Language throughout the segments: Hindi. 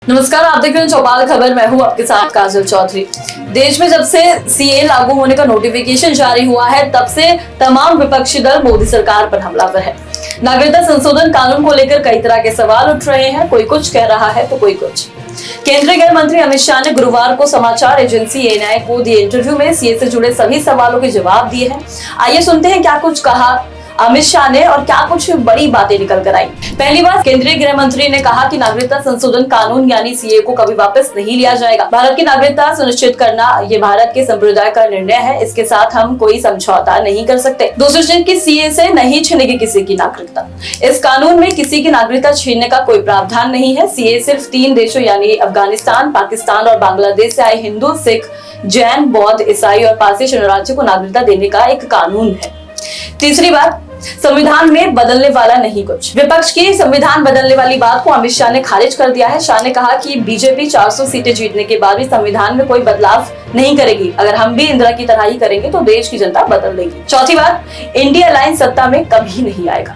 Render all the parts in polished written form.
नमस्कार, आप देख रहे हैं चौपाल खबर। मैं हूं आपके साथ काजल चौधरी। देश में जब से सीए लागू होने का नोटिफिकेशन जारी हुआ है, तब से तमाम विपक्षी दल मोदी सरकार पर हमलावर है। नागरिकता संशोधन कानून को लेकर कई तरह के सवाल उठ रहे हैं। कोई कुछ कह रहा है तो कोई कुछ। केंद्रीय गृह मंत्री अमित शाह ने गुरुवार को समाचार एजेंसी एएनआई को दिए इंटरव्यू में सीए से जुड़े सभी सवालों के जवाब दिए हैं। आइए सुनते हैं क्या कुछ कहा अमित शाह ने और क्या कुछ बड़ी बातें निकल कर आई। पहली बात, केंद्रीय गृह मंत्री ने कहा कि नागरिकता संशोधन कानून यानी सीए को कभी वापस नहीं लिया जाएगा। भारत की नागरिकता सुनिश्चित करना ये भारत के संप्रदाय का निर्णय है। इसके साथ हम कोई समझौता नहीं कर सकते। दूसरी चीज की सीए से नहीं छीनेगी किसी की नागरिकता। इस कानून में किसी की नागरिकता छीनने का कोई प्रावधान नहीं है। सीए सिर्फ 3 देशों यानी अफगानिस्तान, पाकिस्तान और बांग्लादेश से आए हिंदू, सिख, जैन, बौद्ध, ईसाई और पारसी शरणार्थियों को नागरिकता देने का एक कानून है। तीसरी बात, संविधान में बदलने वाला नहीं कुछ। विपक्ष की संविधान बदलने वाली बात को अमित शाह ने खारिज कर दिया है। शाह ने कहा कि बीजेपी 400 सीटें जीतने के बाद भी संविधान में कोई बदलाव नहीं करेगी। अगर हम भी इंदिरा की तरह ही करेंगे तो देश की जनता बदल देगी। चौथी बात, इंडिया अलायंस सत्ता में कभी नहीं आएगा।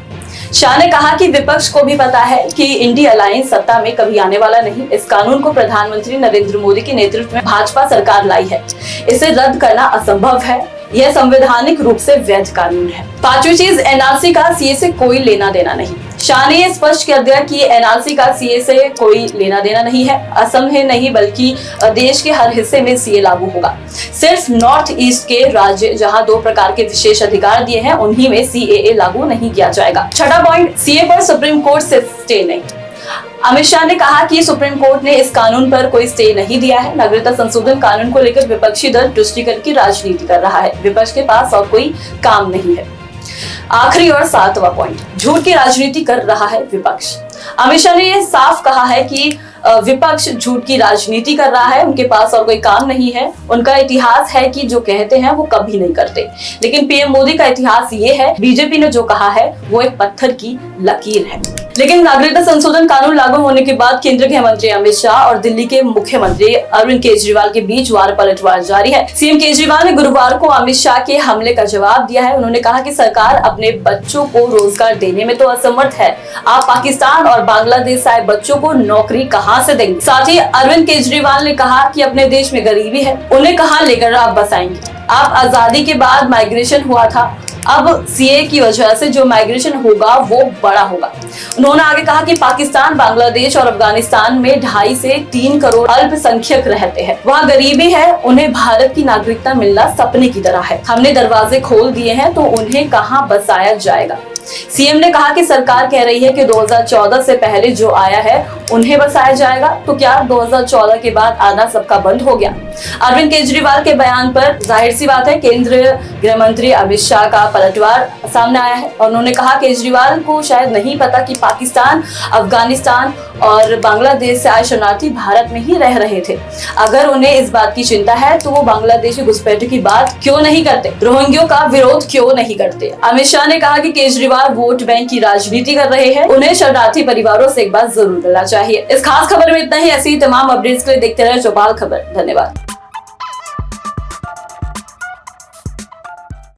शाह ने कहा कि विपक्ष को भी पता है कि इंडिया अलायंस सत्ता में कभी आने वाला नहीं। इस कानून को प्रधानमंत्री नरेंद्र मोदी के नेतृत्व में भाजपा सरकार लाई है। इसे रद्द करना असंभव है। यह संवैधानिक रूप से वैध कानून है। पांचवी चीज, एनआरसी का सीए से कोई लेना देना नहीं। शाह ने यह स्पष्ट कर दिया कि एनआरसी का सीए से कोई लेना देना नहीं है। असम में नहीं बल्कि देश के हर हिस्से में सीए लागू होगा। सिर्फ नॉर्थ ईस्ट के राज्य जहां 2 प्रकार के विशेष अधिकार दिए हैं, उन्हीं में सीएए लागू नहीं किया जाएगा। छठा पॉइंट, सीए पर सुप्रीम कोर्ट से स्टे नहीं। अमित शाह ने कहा कि सुप्रीम कोर्ट ने इस कानून पर कोई स्टे नहीं दिया है। नागरिकता संशोधन कानून को लेकर विपक्षी दल तुष्टीकरण की राजनीति कर रहा है। विपक्ष के पास और कोई काम नहीं है। आखिरी और 7वां पॉइंट, झूठ की राजनीति कर रहा है विपक्ष। अमित शाह ने यह साफ कहा है कि विपक्ष झूठ की राजनीति कर रहा है। उनके पास और कोई काम नहीं है। उनका इतिहास है कि जो कहते हैं वो कभी नहीं करते। लेकिन पीएम मोदी का इतिहास ये है, बीजेपी ने जो कहा है वो एक पत्थर की लकीर है। लेकिन नागरिकता संशोधन कानून लागू होने के बाद केंद्रीय गृह मंत्री अमित शाह और दिल्ली के मुख्यमंत्री अरविंद केजरीवाल के बीच वार पलटवार जारी है। सीएम केजरीवाल ने गुरुवार को अमित शाह के हमले का जवाब दिया है। उन्होंने कहा कि सरकार अपने बच्चों को रोजगार देने में तो असमर्थ है। आप पाकिस्तान और बांग्लादेश से आए बच्चों को नौकरी कहां से देंगे। साथ ही अरविंद केजरीवाल ने कहा कि अपने देश में गरीबी है, उन्हें कहां लेकर आप बसाएंगे। आप आजादी के बाद माइग्रेशन हुआ था, अब सीए की वजह से जो माइग्रेशन होगा वो बड़ा होगा। उन्होंने आगे कहा कि पाकिस्तान, बांग्लादेश और अफगानिस्तान में 2.5 से 3 करोड़ अल्पसंख्यक रहते हैं। वहाँ गरीबी है, उन्हें भारत की नागरिकता मिलना सपने की तरह है। हमने दरवाजे खोल दिए हैं तो उन्हें कहां बसाया जाएगा। सीएम ने कहा कि सरकार कह रही है कि 2014 से पहले जो आया है उन्हें बसाया जाएगा। तो क्या 2014 के बाद आना सबका बंद हो गया? अरविंद केजरीवाल के बयान पर जाहिर सी बात है केंद्रीय गृह मंत्री अमित शाह का पलटवार सामने आया है। और उन्होंने कहा केजरीवाल को शायद नहीं पता कि पाकिस्तान, अफगानिस्तान और बांग्लादेश से आए शरणार्थी भारत में ही रह रहे थे। अगर उन्हें इस बात की चिंता है तो वो बांग्लादेशी घुसपैठ की बात क्यों नहीं करते, रोहिंग्यों का विरोध क्यों नहीं करते। अमित शाह ने कहा कि केजरीवाल वोट बैंक की राजनीति कर रहे हैं। उन्हें शरणार्थी परिवारों से एक बार जरूर मिलना चाहिए। इस खास खबर में इतना ही। ऐसी तमाम अपडेट्स के लिए देखते रहे चौपाल खबर। धन्यवाद।